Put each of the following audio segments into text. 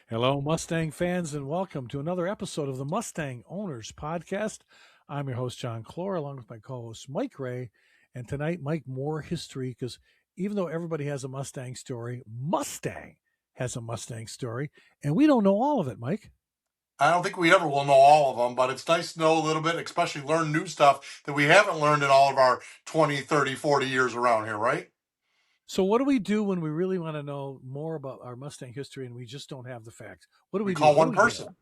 Hello, Mustang fans, and welcome to another episode of the Mustang Owners Podcast. I'm your host, John Clore, along with my co host, Mike Ray. And tonight, Mike, more history, because even though everybody has a Mustang story, Mustang has a Mustang story, and we don't know all of it, Mike. I don't think we ever will know all of them, but it's nice to know a little bit, especially learn new stuff that we haven't learned in all of our 20, 30, 40 years around here, right? So, what do we do when we really want to know more about our Mustang history and we just don't have the facts? What do We we do? call What do one we get? person.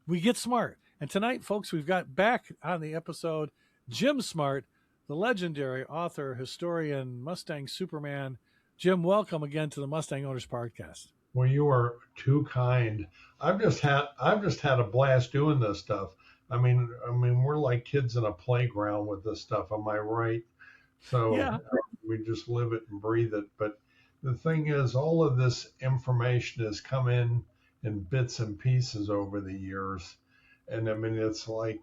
We get smart. And tonight, folks, we've got back on the episode Jim Smart, the legendary author, historian, Mustang Superman. Jim, welcome again to the Mustang Owners Podcast. Well, you are too kind. I've just had a blast doing this stuff. I mean, we're like kids in a playground with this stuff. Am I right? So Yeah. we just live it and breathe it. But the thing is, all of this information has come in bits and pieces over the years, and I mean, it's like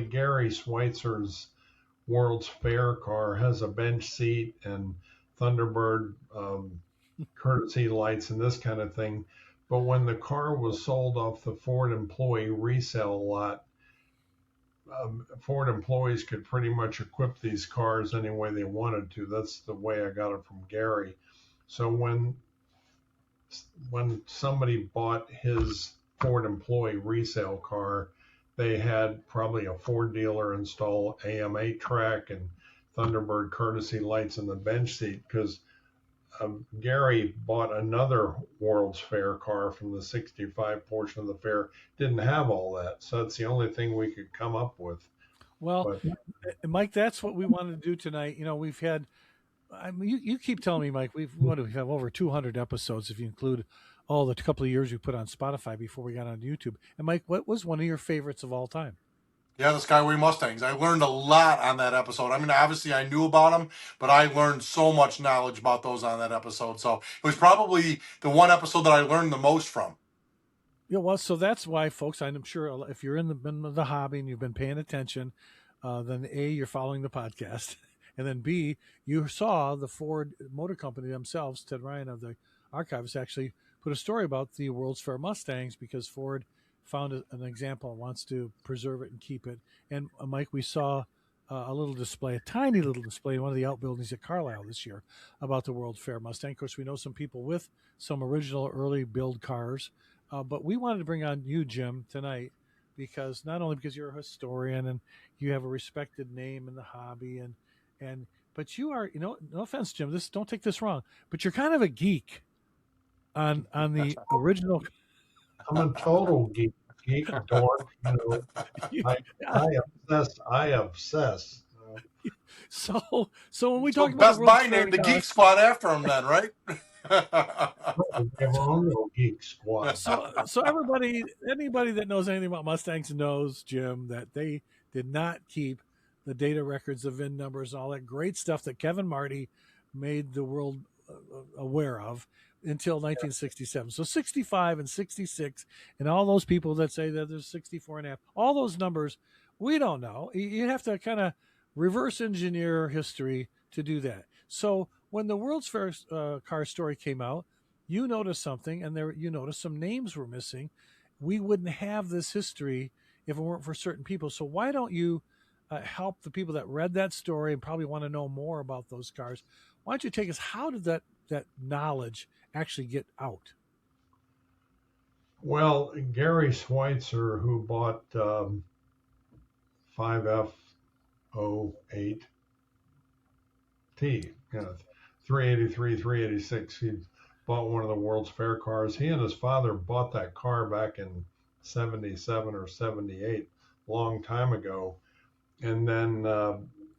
Gary Schweitzer's World's Fair car has a bench seat and Thunderbird courtesy lights and this kind of thing. But when the car was sold off the Ford employee resale lot, Ford employees could pretty much equip these cars any way they wanted to. That's the way I got it from Gary. So when somebody bought his Ford employee resale car, they had probably a Ford dealer install AM8 track and Thunderbird courtesy lights in the bench seat, because Gary bought another World's Fair car from the 65 portion of the fair, didn't have all that. So that's the only thing we could come up with. Well, But Mike, that's what we wanted to do tonight. You know, we've had, I mean, you keep telling me, Mike, we have over 200 episodes if you include all the couple of years we put on Spotify before we got on YouTube. And Mike, what was one of your favorites of all time? Yeah, the Skyway Mustangs. I learned a lot on that episode. I mean, obviously I knew about them, but I learned so much knowledge about those on that episode. So it was probably the one episode that I learned the most from. Yeah, well, so that's why, folks. I'm sure if you're in the hobby and you've been paying attention, then A, you're following the podcast, and then B, you saw the Ford Motor Company themselves. Ted Ryan of the Archives actually put a story about the World's Fair Mustangs because Ford found an example and wants to preserve it and keep it. And Mike, we saw a little display, a tiny little display in one of the outbuildings at Carlisle this year about the World Fair Mustang. Of course, we know some people with some original early build cars. But we wanted to bring on you, Jim, tonight because not only because you're a historian and you have a respected name in the hobby, and but you are, no offense, Jim, this don't take this wrong, but you're kind of a geek on the original. I'm a total geek dork. I obsess. So when we So talk about the Best Buy World's Fair named the car, Geek Squad after him then, right? We have our own little geek squad. so anybody that knows anything about Mustangs knows, Jim, that they did not keep the data records, the VIN numbers, and all that great stuff that Kevin Marty made the world aware of until 1967. So 65 and 66 and all those people that say that there's 64 and a half, all those numbers, we don't know. You have to kind of reverse engineer history to do that. So when the World's Fair car story came out, you noticed something, and you noticed some names were missing. We wouldn't have this history if it weren't for certain people. So why don't you help the people that read that story and probably want to know more about those cars? Why don't you take us? How did that knowledge actually get out? Well, Gary Schweitzer, who bought 5F08T, 383, 386, he bought one of the World's Fair cars. He and his father bought that car back in 77 or 78, long time ago. And then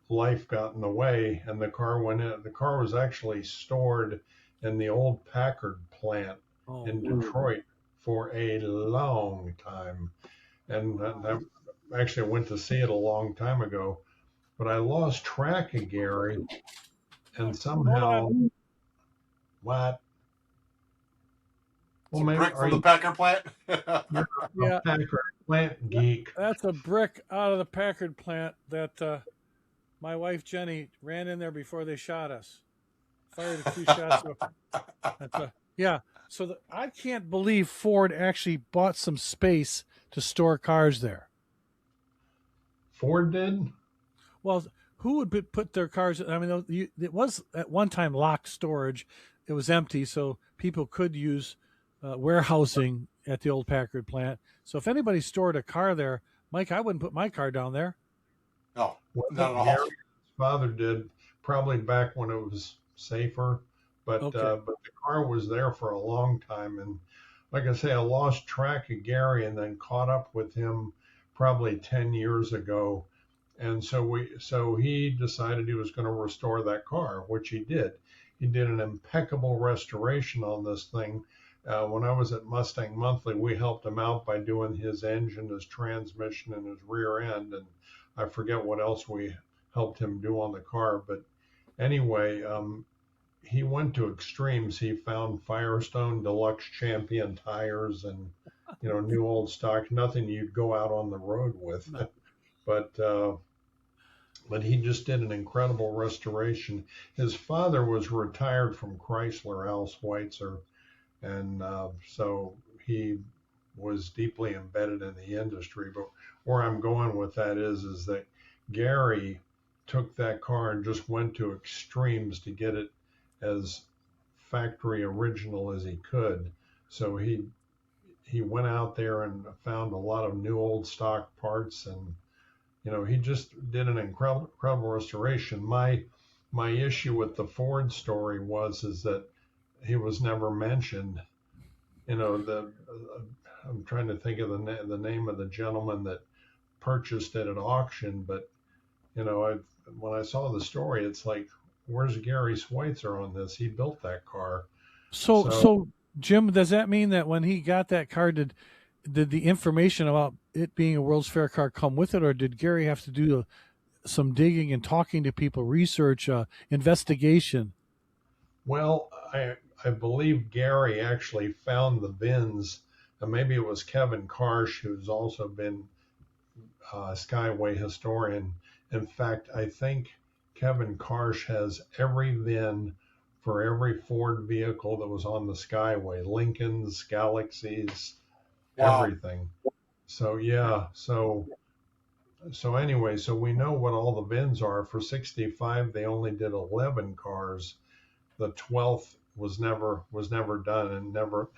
life got in the way, and the car went in. The car was actually stored in the old Packard plant in Detroit for a long time. And I actually went to see it a long time ago, but I lost track of Gary, and somehow, what? Well, maybe brick from the Packard plant. Yeah, Packard plant geek. That's a brick out of the Packard plant that my wife Jenny ran in there before they shot us. Fired a few shots. Yeah, So I can't believe Ford actually bought some space to store cars there. Ford did? Well, who would put their cars? I mean, it was at one time locked storage. It was empty, so people could use warehousing at the old Packard plant. So if anybody stored a car there, Mike, I wouldn't put my car down there. No, Well, not at all. Gary's father did, probably back when it was safer, Okay. but the car was there for a long time. And like I say, I lost track of Gary and then caught up with him probably 10 years ago. And so he decided he was going to restore that car, which he did. He did an impeccable restoration on this thing. When I was at Mustang Monthly, we helped him out by doing his engine, his transmission, and his rear end. And I forget what else we helped him do on the car. But anyway, he went to extremes. He found Firestone Deluxe Champion tires and, new old stock, nothing you'd go out on the road with. No. But he just did an incredible restoration. His father was retired from Chrysler, Al Schweitzer, and so he was deeply embedded in the industry. But where I'm going with that is that Gary took that car and just went to extremes to get it as factory original as he could. So he went out there and found a lot of new old stock parts, and he just did an incredible restoration. My issue with the Ford story is that he was never mentioned. I'm trying to think of the name of the gentleman that purchased it at auction, but when I saw the story, it's like, where's Gary Schweitzer on this? He built that car. So Jim, does that mean that when he got that car, did the information about it being a World's Fair car come with it, or did Gary have to do some digging and talking to people, research, investigation? Well, I believe Gary actually found the VINs, and maybe it was Kevin Karsh, who's also been a Skyway historian. In fact, I think Kevin Karsh has every VIN for every Ford vehicle that was on the Skyway, Lincolns, Galaxies, Wow. everything. So yeah, so anyway, so we know what all the VINs are. For 65, they only did 11 cars. The 12th was never done, and never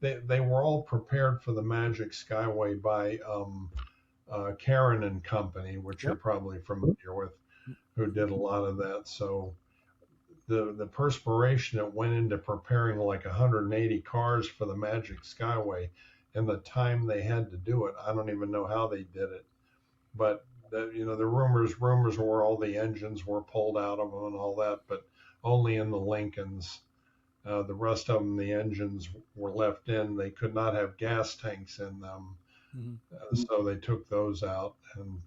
they were all prepared for the Magic Skyway by Karen and Company, which you're probably familiar with, who did a lot of that. So the perspiration that went into preparing like 180 cars for the Magic Skyway, and the time they had to do it, I don't even know how they did it. But the rumors were all the engines were pulled out of them and all that, but only in the Lincolns. The rest of them, the engines were left in. They could not have gas tanks in them. Mm-hmm. So they took those out, and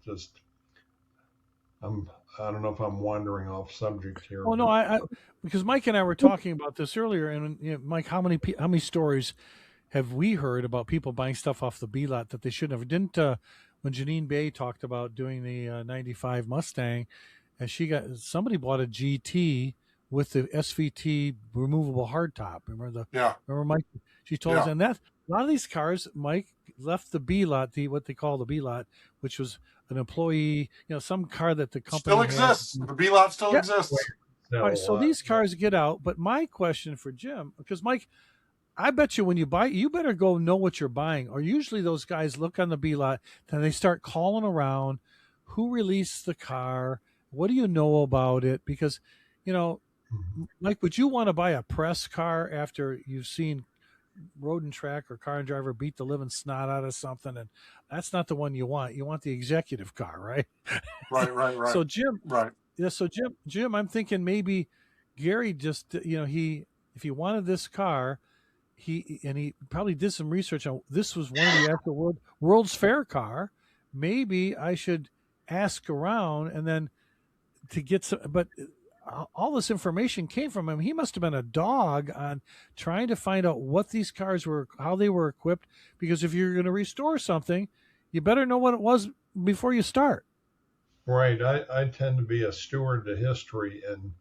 I don't know if I'm wandering off subject here. Oh no, I because Mike and I were talking about this earlier, and Mike, how many stories have we heard about people buying stuff off the B lot that they shouldn't have? Didn't when Janine Bay talked about doing the '95 Mustang, and somebody bought a GT with the SVT removable hardtop. Remember Mike? She told us, and that a lot of these cars, Mike, left the B lot, what they call the B lot, which was an employee, some car that the company still exists. The B lot still exists. All right, so these cars get out. But my question for Jim, because Mike, I bet you when you buy, you better go know what you're buying. Or usually those guys look on the B lot, then they start calling around, who released the car, what do you know about it? Because, Mike, would you want to buy a press car after you've seen Road and Track or Car and Driver beat the living snot out of something? And that's not the one you want. You want the executive car, right? Right. So Jim, right. Yeah. So Jim, I'm thinking maybe Gary just, if he wanted this car, he probably did some research on this was one of the actual World's Fair car. Maybe I should ask around and then to get some, but all this information came from him. He must have been a dog on trying to find out what these cars were, how they were equipped, because if you're going to restore something, you better know what it was before you start. Right. I tend to be a steward to history, and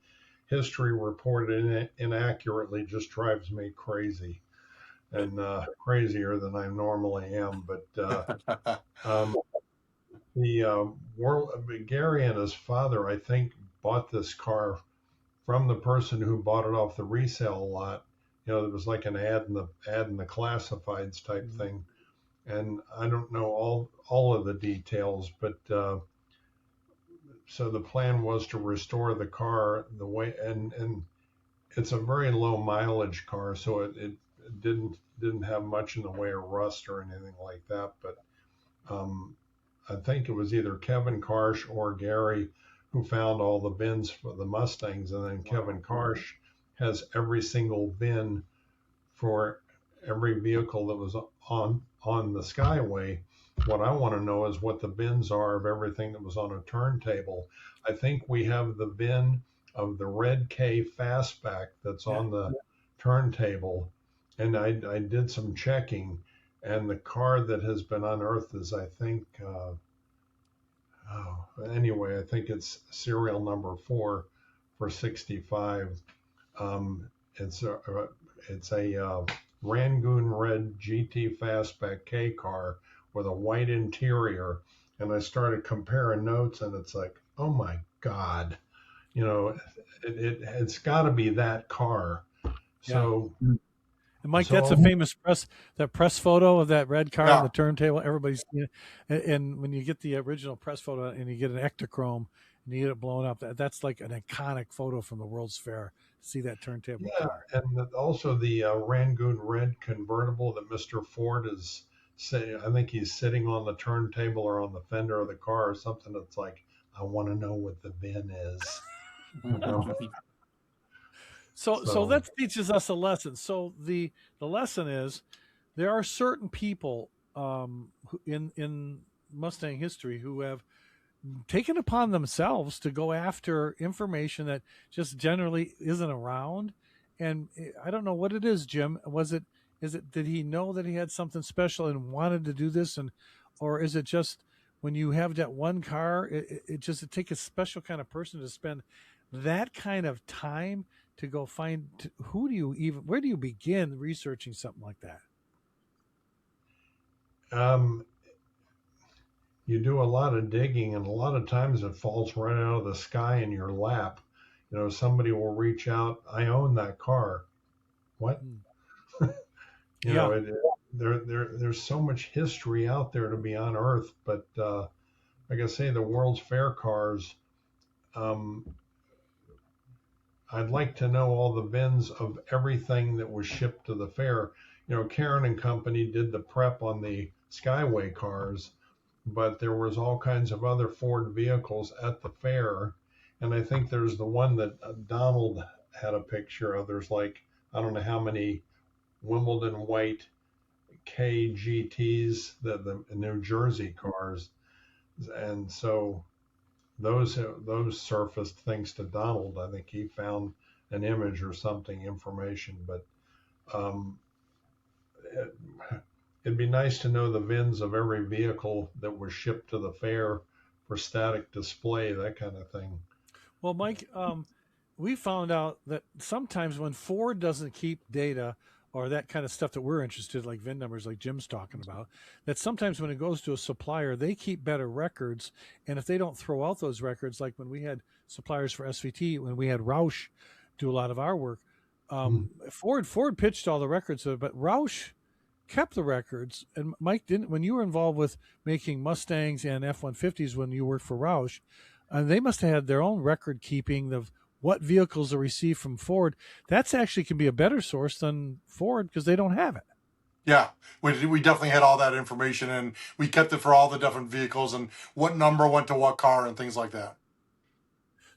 history reported inaccurately just drives me crazy. and crazier than I normally am. But um, Gary and his father, I think, bought this car from the person who bought it off the resale lot. You know, there was like an ad in the classifieds type thing, and I don't know all of the details, but so the plan was to restore the car the way, and it's a very low mileage car, so it didn't have much in the way of rust or anything like that. But I think it was either Kevin Karsh or Gary who found all the bins for the Mustangs, and then Kevin Karsh has every single bin for every vehicle that was on the Skyway. What I want to know is what the bins are of everything that was on a turntable. I think we have the bin of the red K fastback that's on the turntable, and I did some checking, and the car that has been unearthed is, I think, anyway, I think it's serial number 4 for 65. It's a Rangoon red GT Fastback K car with a white interior, and I started comparing notes, and it's like, oh my God, you know, it's got to be that car. So, and Mike, that's a famous press photo of that red car on the turntable. Everybody's seen it. And when you get the original press photo and you get an Ektachrome and you get it blown up, that's like an iconic photo from the World's Fair. See that turntable car. And also the Rangoon red convertible that Mr. Ford is saying. I think he's sitting on the turntable or on the fender of the car or something. That's like, I want to know what the VIN is. You know? So that teaches us a lesson. So the lesson is there are certain people in Mustang history who have taken upon themselves to go after information that just generally isn't around. And I don't know what it is, Jim. Did he know that he had something special and wanted to do this, or is it just when you have that one car, it takes a special kind of person to spend that kind of time to go find where do you begin researching something like that? You do a lot of digging, and a lot of times it falls right out of the sky in your lap. You know, somebody will reach out, I own that car. What? You know, there's so much history out there to be unearthed, but like I say, the World's Fair cars, I'd like to know all the bins of everything that was shipped to the fair. You know, Karen and Company did the prep on the Skyway cars, but there was all kinds of other Ford vehicles at the fair. And I think there's the one that Donald had a picture of. There's like, I don't know how many Wimbledon white KGTs, the New Jersey cars. And so those surfaced thanks to Donald. I think he found an image or something, information, but it'd be nice to know the VINs of every vehicle that was shipped to the fair for static display, that kind of thing. Well, Mike, we found out that sometimes when Ford doesn't keep data or that kind of stuff that we're interested, like VIN numbers, like Jim's talking about, that sometimes when it goes to a supplier, they keep better records. And if they don't throw out those records, like when we had suppliers for SVT, when we had Roush do a lot of our work, Ford pitched all the records, but Roush kept the records. And Mike, when you were involved with making Mustangs and F-150s when you worked for Roush, they must have had their own record keeping of what vehicles are received from Ford. That's actually can be a better source than Ford because they don't have it. Yeah, we definitely had all that information, and we kept it for all the different vehicles and what number went to what car and things like that.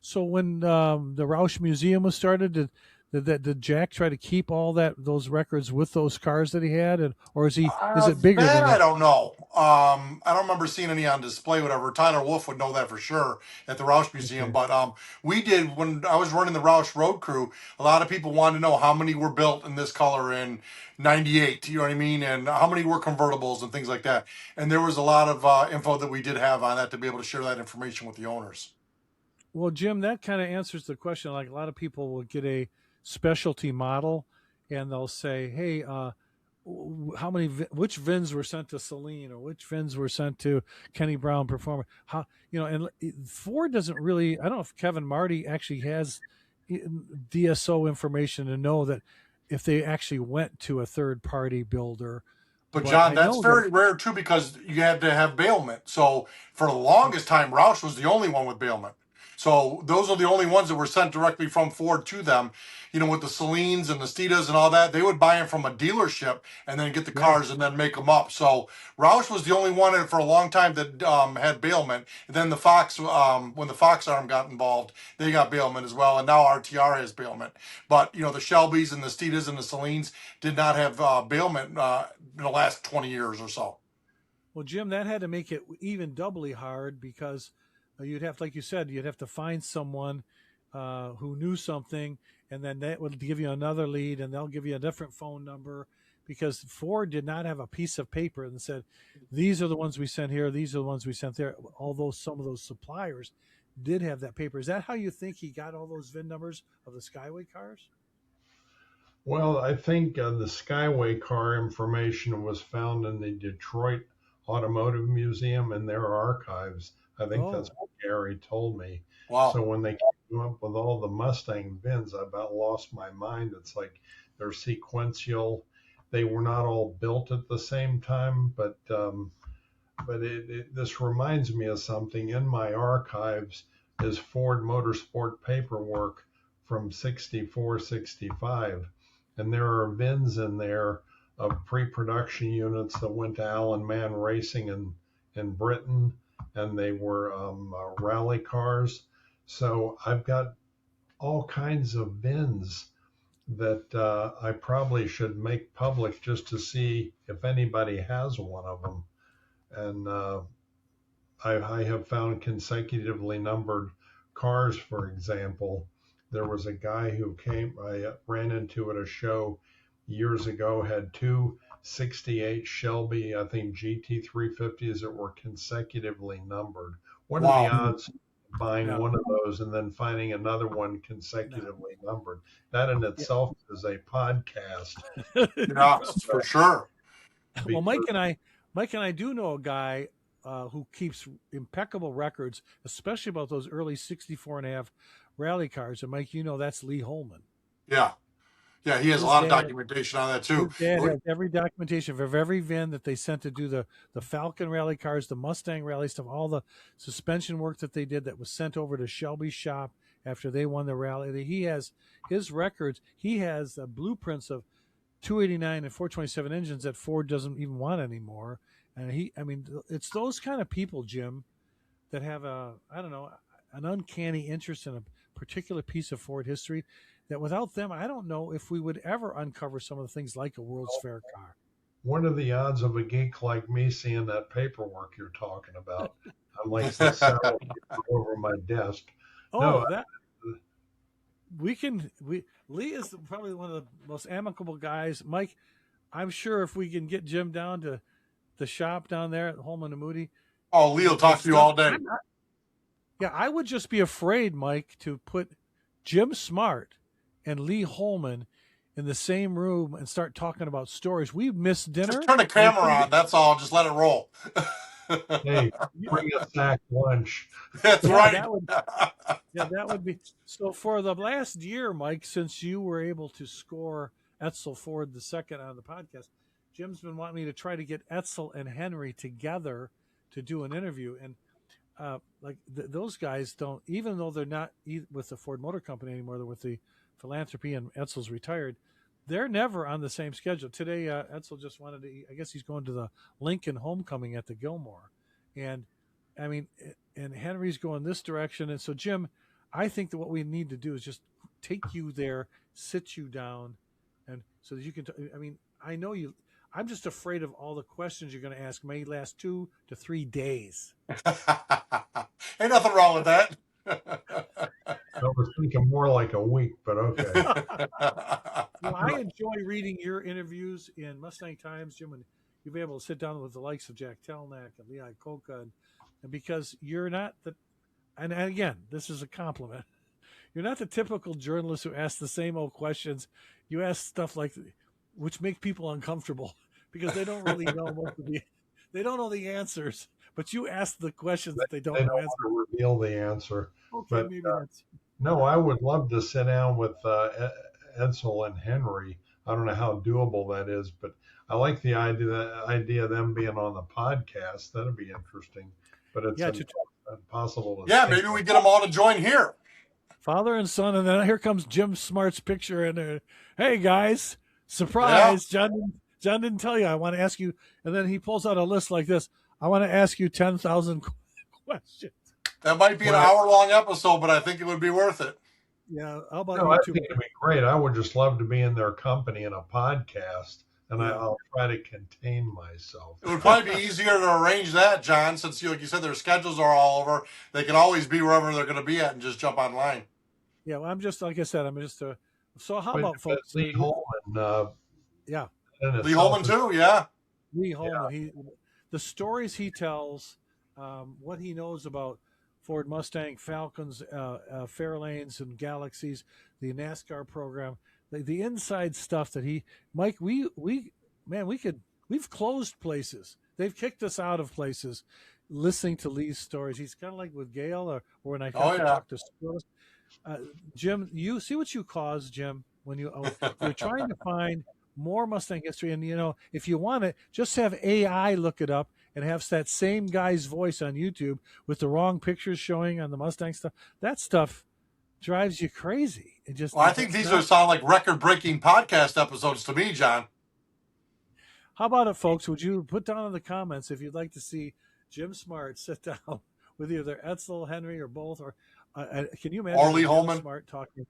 So when the Roush Museum was started, did Jack try to keep all those records with those cars that he had, or is it bigger than that? I don't know. I don't remember seeing any on display. Whatever. Tyler Wolf would know that for sure at the Roush Museum. Okay. But we did when I was running the Roush Road Crew. A lot of people wanted to know how many were built in this color in '98. You know what I mean? And how many were convertibles and things like that. And there was a lot of info that we did have on that to be able to share that information with the owners. Well, Jim, that kind of answers the question. Like a lot of people will get a specialty model and they'll say, hey, how many which VINs were sent to Celine or which VINs were sent to Kenny Brown Performer. How and Ford doesn't really. I don't know if Kevin Marty actually has DSO information to know that if they actually went to a third party builder. But But John, I that's know that. very rare too because you had to have bailment. So for the longest time, Roush was the only one with bailment. So those are the only ones that were sent directly from Ford to them. With the Celines and the Steedas and all that, they would buy them from a dealership and then get the Yeah. cars and then make them up. So Roush was the only one for a long time that had bailment. And then the Fox, when the Fox arm got involved, they got bailment as well. And now RTR has bailment. But the Shelbys and the Steedas and the Celines did not have bailment in the last 20 years or so. Well, Jim, that had to make it even doubly hard because you'd have, like you said, you'd have to find someone who knew something, and then that would give you another lead, and they'll give you a different phone number because Ford did not have a piece of paper and said, these are the ones we sent here, these are the ones we sent there. Although some of those suppliers did have that paper. Is that how you think he got all those VIN numbers of the Skyway cars? Well, I think the Skyway car information was found in the Detroit Automotive Museum in their archives. I think that's what Gary told me. Wow. So when they came up with all the Mustang VINs, I about lost my mind. It's like they're sequential. They were not all built at the same time, but this reminds me of something. In my archives is Ford Motorsport paperwork from 64, 65. And there are VINs in there of pre-production units that went to Alan Mann Racing in Britain, and they were rally cars. So I've got all kinds of VINs that I probably should make public just to see if anybody has one of them. And I have found consecutively numbered cars, for example. There was a guy who I ran into at a show years ago, had two 68 Shelby, I think GT350s that were consecutively numbered. What are the odds of buying one of those and then finding another one consecutively numbered? That in itself is a podcast. Yeah, for sure. Well, Mike and I do know a guy who keeps impeccable records, especially about those early 64 and a half rally cars. And Mike, that's Lee Holman. Yeah. Yeah, he has a lot of documentation on that too. His dad has every documentation of every VIN that they sent to do the Falcon rally cars, the Mustang rally stuff, all the suspension work that they did that was sent over to Shelby's shop after they won the rally. He has his records. He has blueprints of 289 and 427 engines that Ford doesn't even want anymore. And it's those kind of people, Jim, that have an uncanny interest in a particular piece of Ford history that without them, I don't know if we would ever uncover some of the things like a World's Fair car. What are the odds of a geek like me seeing that paperwork you're talking about? I'm like the over my desk. Lee is probably one of the most amicable guys. Mike, I'm sure if we can get Jim down to the shop down there at Holman and Moody. Oh, Lee will talk to you all day. I would just be afraid, Mike, to put Jim Smart and Lee Holman in the same room and start talking about stories. We'd miss dinner. Just turn the camera on. That's all. Just let it roll. Hey, bring a sack lunch. That's right. That would be. So for the last year, Mike, since you were able to score Edsel Ford the second on the podcast, Jim's been wanting me to try to get Edsel and Henry together to do an interview. And those guys don't, even though they're not with the Ford Motor Company anymore, they're with the Philanthropy and Edsel's retired, they're never on the same schedule. Today, Edsel just wanted to, I guess he's going to the Lincoln homecoming at the Gilmore. And and Henry's going this direction. And so, Jim, I think that what we need to do is just take you there, sit you down, and so that you can, I know you, I'm just afraid of all the questions you're going to ask may last 2 to 3 days. Ain't nothing wrong with that. I was thinking more like a week, but okay. Well, I enjoy reading your interviews in Mustang Times, Jim, and you'll be able to sit down with the likes of Jack Telnack and Lehigh Coca, and because you're not and again, this is a compliment. You're not the typical journalist who asks the same old questions. You ask stuff like, which make people uncomfortable because they don't really know they don't know the answers. But you ask the questions that they They don't don't know want answers. to reveal the answer. Okay, But maybe that's no, I would love to sit down with Edsel and Henry. I don't know how doable that is, but I like the idea of them being on the podcast. That'd be interesting. But it's yeah. impossible to Yeah, tape. maybe we get them all to join here. Father and son, and then here comes Jim Smart's picture in there. Hey guys, surprise! John didn't tell you. I want to ask you, and then he pulls out a list like this. I want to ask you 10,000 questions. That might be an Well, hour-long episode, but I think it would be worth it. Yeah. How about No, you I two? think it'd be great. I would just love to be in their company in a podcast, and Yeah. I'll try to contain myself. It would probably be easier to arrange that, John, since, like you said, their schedules are all over. They can always be wherever they're going to be at and just jump online. Yeah. Well, I'm just like I said. I'm just a. So how But about folks? Lee Holman, Yeah. Lee Holman too, yeah. Lee Holman. The stories he tells, what he knows about Ford Mustang, Falcons, Fairlanes, and Galaxies, the NASCAR program, the inside stuff that Mike, we've closed places. They've kicked us out of places listening to Lee's stories. He's kind of like with Gail, or when I talk to Squirrels. Jim, you see what you caused, Jim, when you're trying to find more Mustang history. And, if you want it, just have AI look it up and have that same guy's voice on YouTube with the wrong pictures showing on the Mustang stuff. That stuff drives you crazy. I think these sound like record-breaking podcast episodes to me, John. How about it, folks? Would you put down in the comments if you'd like to see Jim Smart sit down with either Edsel, Henry, or both? Or can you imagine? Or Lee Holman. Smart talking.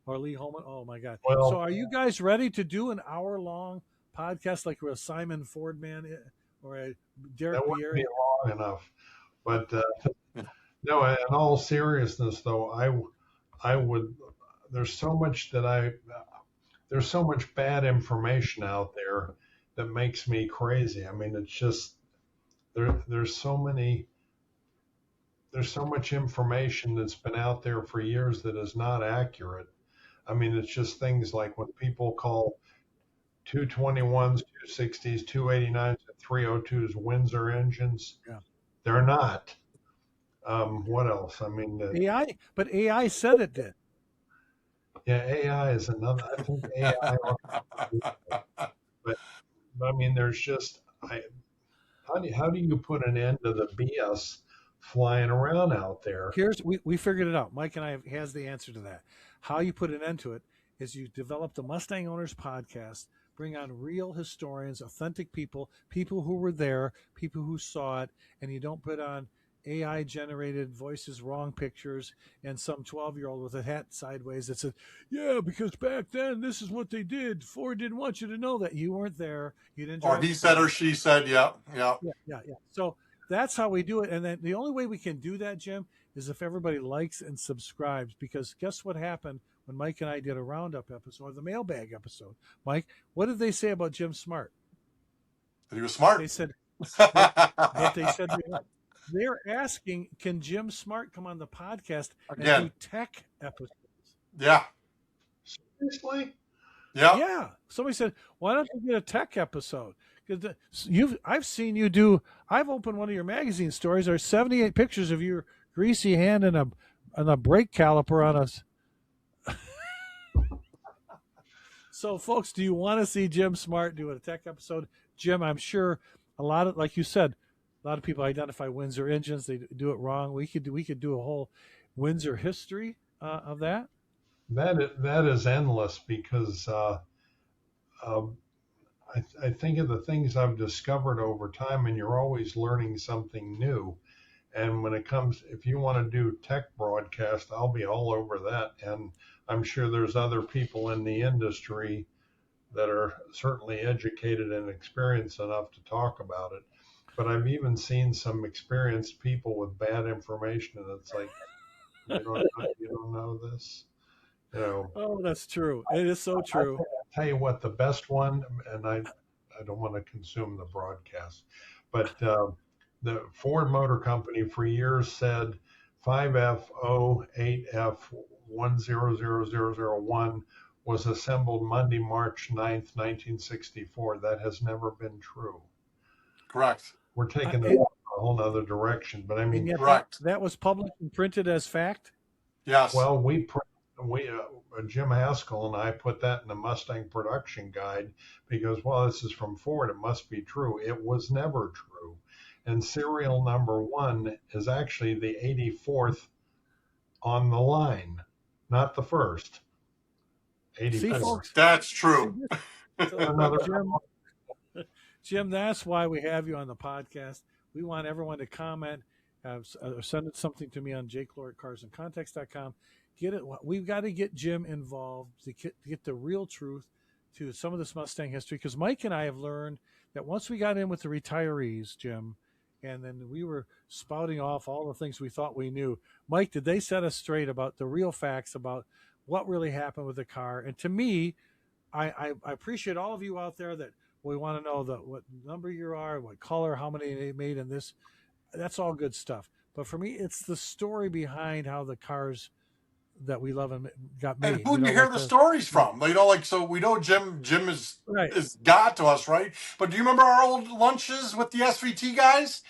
Or Lee Holman. Oh my God! Well, so, are you guys ready to do an hour-long podcast like a Simon Fordman or a Derek that wouldn't Bieri? be long enough. But no, in all seriousness, though, I would. There's so much there's so much bad information out there that makes me crazy. I mean, it's just there's so much information that's been out there for years that is not accurate. I mean, it's just things like when people call 221s, 260s, 289s, and 302s Windsor engines. Yeah. They're not. What else? I mean, but AI said it did. Yeah, AI is another. I think AI. But I mean, there's just how do you put an end to the BS flying around out there? We figured it out. Mike and I has the answer to that. How you put an end to it is you develop the Mustang Owners Podcast, bring on real historians, authentic people who were there, people who saw it, and you don't put on AI generated voices, wrong pictures, and some 12-year-old with a hat sideways that said, yeah, because back then this is what they did. Ford didn't want you to know that. You weren't there. You didn't. Or he said or she said, yeah. Yeah. So that's how we do it. And then the only way we can do that, Jim, is if everybody likes and subscribes. Because guess what happened when Mike and I did a roundup episode, or the mailbag episode? Mike, what did they say about Jim Smart? That he was smart. They said, they're asking, can Jim Smart come on the podcast and do tech episodes? Yeah. Seriously? Yeah. Yeah. Somebody said, why don't you get a tech episode? Because I've seen you do. I've opened one of your magazine stories. There's 78 pictures of your greasy hand and a brake caliper on us. So, folks, do you want to see Jim Smart do a tech episode? Jim, I'm sure like you said, a lot of people identify Windsor engines. They do it wrong. We could do a whole Windsor history of that. That is endless because I think of the things I've discovered over time, and you're always learning something new. And when it comes, if you want to do tech broadcast, I'll be all over that. And I'm sure there's other people in the industry that are certainly educated and experienced enough to talk about it. But I've even seen some experienced people with bad information, and it's like, you don't know this. Oh, that's true. It is so true. I'll tell you what, the best one, and I don't want to consume the broadcast, but the Ford Motor Company for years said 5F08F100001 was assembled Monday, March 9th, 1964. That has never been true. Correct. We're taking it a whole nother direction, but I mean, And yet Correct. that was published and printed as fact. Yes. well, Jim Haskell and I put that in the Mustang production guide because, well, this is from Ford. It must be true. It was never true. And serial number 1 is actually the 84th on the line, not the first. 84. See, folks, That's true. Another Jim, that's why we have you on the podcast. We want everyone to comment, send something to me on jklore@carsandcontext.com. Get it. We've got to get Jim involved to get the real truth to some of this Mustang history. Because Mike and I have learned that once we got in with the retirees, Jim, and then we were spouting off all the things we thought we knew. Mike, did they set us straight about the real facts about what really happened with the car? And to me, I appreciate all of you out there that we want to know what number you are, what color, how many they made in this. That's all good stuff. But for me, it's the story behind how the cars that we love and got made. And who do you hear the stories from? So we know Jim is God to us, right? But do you remember our old lunches with the SVT guys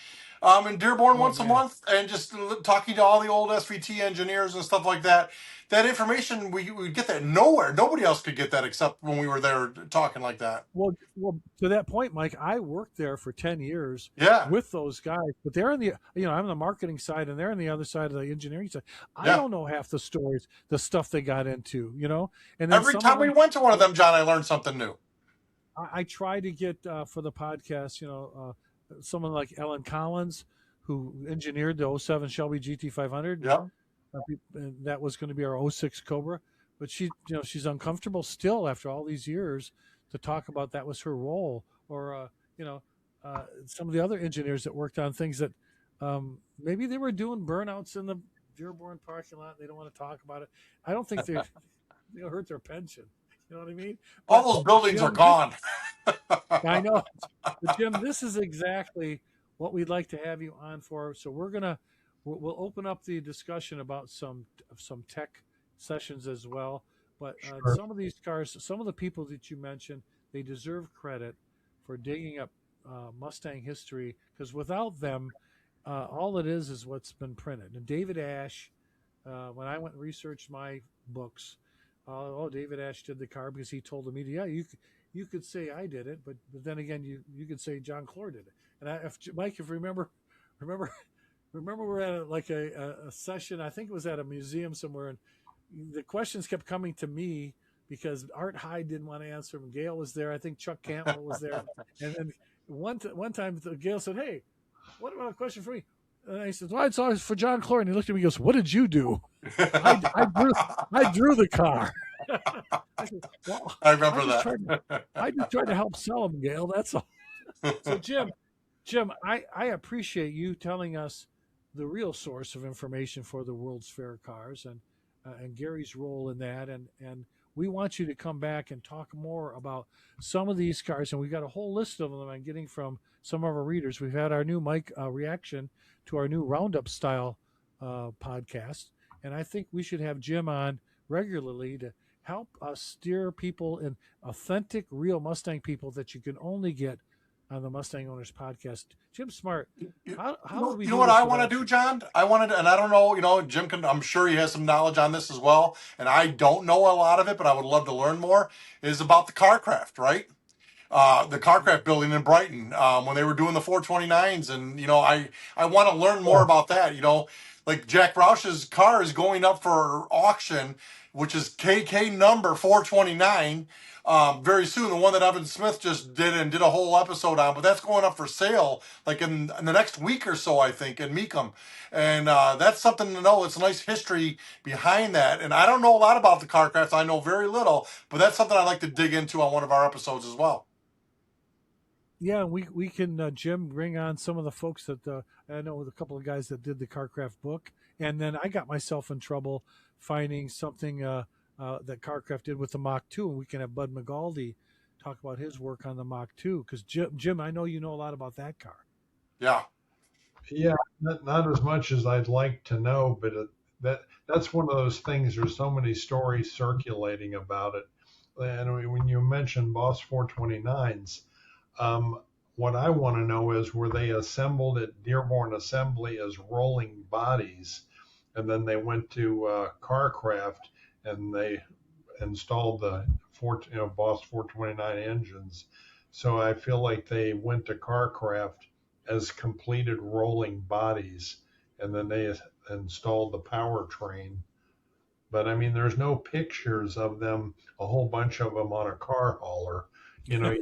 in Dearborn once a month, and just talking to all the old SVT engineers and stuff like that? That information, we get that nowhere. Nobody else could get that except when we were there talking like that. Well, to that point, Mike, I worked there for 10 years with those guys, but they're I'm on the marketing side and they're on the other side of the engineering side. I don't know half the stories, the stuff they got into, And then every time we went to one of them, John, I learned something new. I try to get for the podcast, someone like Ellen Collins, who engineered the 07 Shelby GT500. Yeah. That was going to be our 06 Cobra, but she's uncomfortable still after all these years to talk about that was her role, or some of the other engineers that worked on things that maybe they were doing burnouts in the Dearborn parking lot. They don't want to talk about it. I don't think they hurt their pension. You know what I mean? All those buildings are gone. I know, but Jim, this is exactly what we'd like to have you on for. So we'll open up the discussion about some tech sessions as well. But some of these cars, some of the people that you mentioned, they deserve credit for digging up Mustang history, because without them, all it is what's been printed. And David Ash, when I went and researched my books, David Ash did the car because he told the media, you could say I did it, but then again, you could say John Clore did it. And Mike, if you remember we're at a session, I think it was at a museum somewhere, and the questions kept coming to me because Art Hyde didn't want to answer them. Gail was there. I think Chuck Cantwell was there. And then one time Gail said, "Hey, what about a question for me?" And I said, "Well, it's always for John Clore." And he looked at me and goes, "What did you do?" I drew the car. I said, well, I remember that. I just tried to help sell them, Gail. That's all. So Jim, I appreciate you telling us the real source of information for the World's Fair cars and Gary's role in that. And we want you to come back and talk more about some of these cars. And we've got a whole list of them I'm getting from some of our readers. We've had our new Mike reaction to our new Roundup style podcast. And I think we should have Jim on regularly to help us steer people in authentic, real Mustang people that you can only get on the Mustang Owners Podcast. Jim Smart, how do we do what I want to do, John? I wanted to, and I don't know, Jim I'm sure he has some knowledge on this as well, and I don't know a lot of it, but I would love to learn more, is about the Carcraft, right? The Carcraft building in Brighton, when they were doing the 429s, and, I want to learn more about that, like Jack Roush's car is going up for auction, which is KK number 429, very soon. The one that Evan Smith just did a whole episode on, but that's going up for sale like in the next week or so, I think, in Meekum. And that's something to know. It's a nice history behind that. And I don't know a lot about the Carcrafts. I know very little, but that's something I'd like to dig into on one of our episodes as well. Yeah, we can, Jim, bring on some of the folks that I know, a couple of guys that did the Carcraft book. And then I got myself in trouble finding something that Carcraft did with the Mach 2, and we can have Bud McGaldy talk about his work on the Mach 2, because Jim, I know you know a lot about that car. Yeah, not as much as I'd like to know, but that's one of those things. There's so many stories circulating about it. and when you mentioned Boss 429s, what I want to know is, were they assembled at Dearborn Assembly as rolling bodies, and then they went to Carcraft and they installed the Boss 429 engines. So I feel like they went to Carcraft as completed rolling bodies, and then they installed the powertrain. But I mean, there's no pictures of them, a whole bunch of them on a car hauler. You know,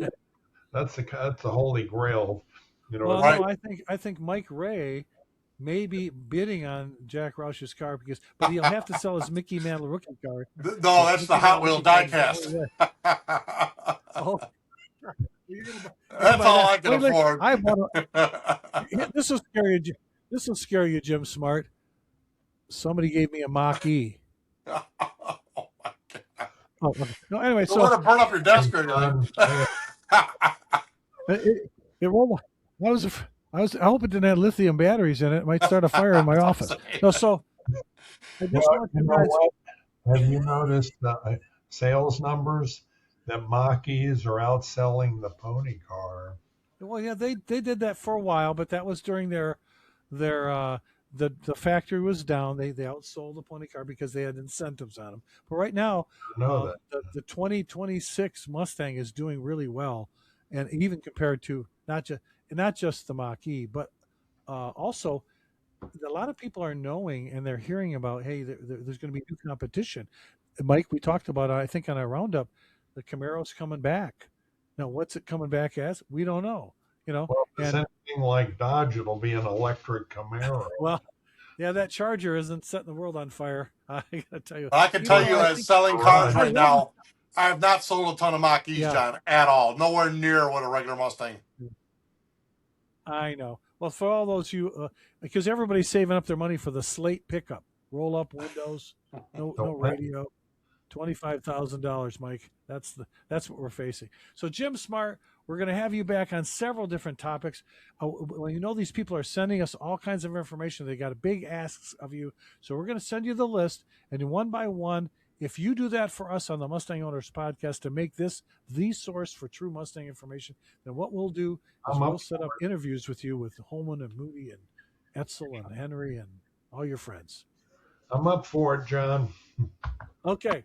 that's the holy grail. You know, Well, Right. no, I think Mike Ray may be bidding on Jack Roush's car but he'll have to sell his Mickey Mantle rookie car. No, His that's the Mickey Hot Mantle Wheel rookie car is the only diecast. way. Oh, you're gonna That's buy all that. I can Wait, afford. I bought this will scare you. This will scare you, Jim Smart. Somebody gave me a Mach E. Oh my God. Oh, okay. No, anyway, Don't let so it burn up your desk or anything. it rolled. I hope it didn't have lithium batteries in it. It might start a fire in my office. No, so I just well, want you you know guys. what? Have you noticed the sales numbers that Mach-E's are outselling the pony car? Well, yeah, they did that for a while, but that was during their the factory was down. They outsold the pony car because they had incentives on them. But right now, I know that. the 2026 Mustang is doing really well, and even compared to not just the Mach E, but also a lot of people are knowing and they're hearing about, hey, there's going to be new competition. Mike, we talked about, I think, on our roundup, the Camaro's coming back. Now, what's it coming back as? We don't know. Well, if it's And anything like Dodge, it'll be an electric Camaro. well, yeah, that Charger isn't setting the world on fire. I gotta tell you. I can Even tell though you, I as think selling cars Right. I right love now, I have not sold a ton of Mach-E's, Yeah. John, at all. Nowhere near what a regular Mustang. I know. Well, for all those because everybody's saving up their money for the Slate pickup, roll up windows, no radio, $25,000, Mike. That's what we're facing. So, Jim Smart, we're going to have you back on several different topics. Well, these people are sending us all kinds of information. They got a big asks of you, so we're going to send you the list, and one by one, if you do that for us on the Mustang Owners Podcast to make this the source for true Mustang information, then what we'll do is I'm we'll up set up interviews with you with Holman and Moody and Etzel and Henry and all your friends. I'm up for it, John. Okay.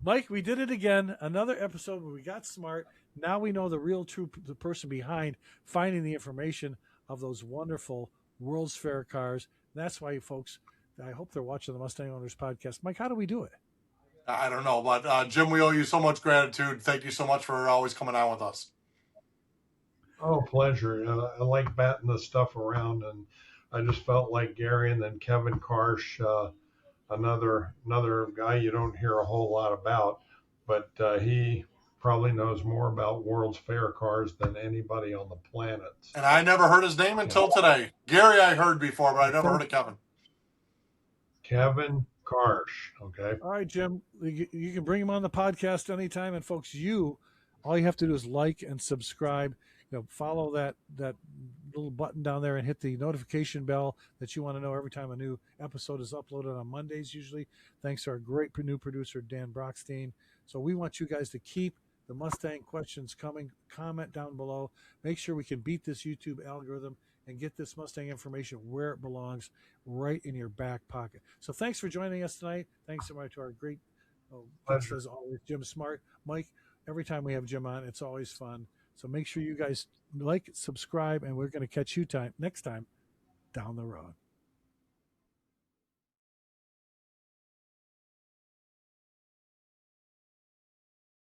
Mike, we did it again. Another episode where we got smart. Now we know the person behind finding the information of those wonderful World's Fair cars. That's why, folks, I hope they're watching the Mustang Owners Podcast. Mike, how do we do it? I don't know, but Jim, we owe you so much gratitude. Thank you so much for always coming on with us. Oh, pleasure. I like batting this stuff around, and I just felt like Gary, and then Kevin Karsh, another guy you don't hear a whole lot about, but he probably knows more about World's Fair cars than anybody on the planet. And I never heard his name until today. Gary I heard before, but I never heard of Kevin. Kevin Karsh, okay? All right, Jim, you can bring him on the podcast anytime. And folks, all you have to do is like and subscribe. Follow that little button down there and hit the notification bell that you want to know every time a new episode is uploaded on Mondays, usually. Thanks to our great new producer, Dan Brockstein. So we want you guys to keep the Mustang questions coming. Comment down below. Make sure we can beat this YouTube algorithm and get this Mustang information where it belongs, right in your back pocket. So thanks for joining us tonight. Thanks so much to our great guest, as always, Jim Smart. Mike, every time we have Jim on, it's always fun. So make sure you guys like, subscribe, and we're going to catch you next time down the road.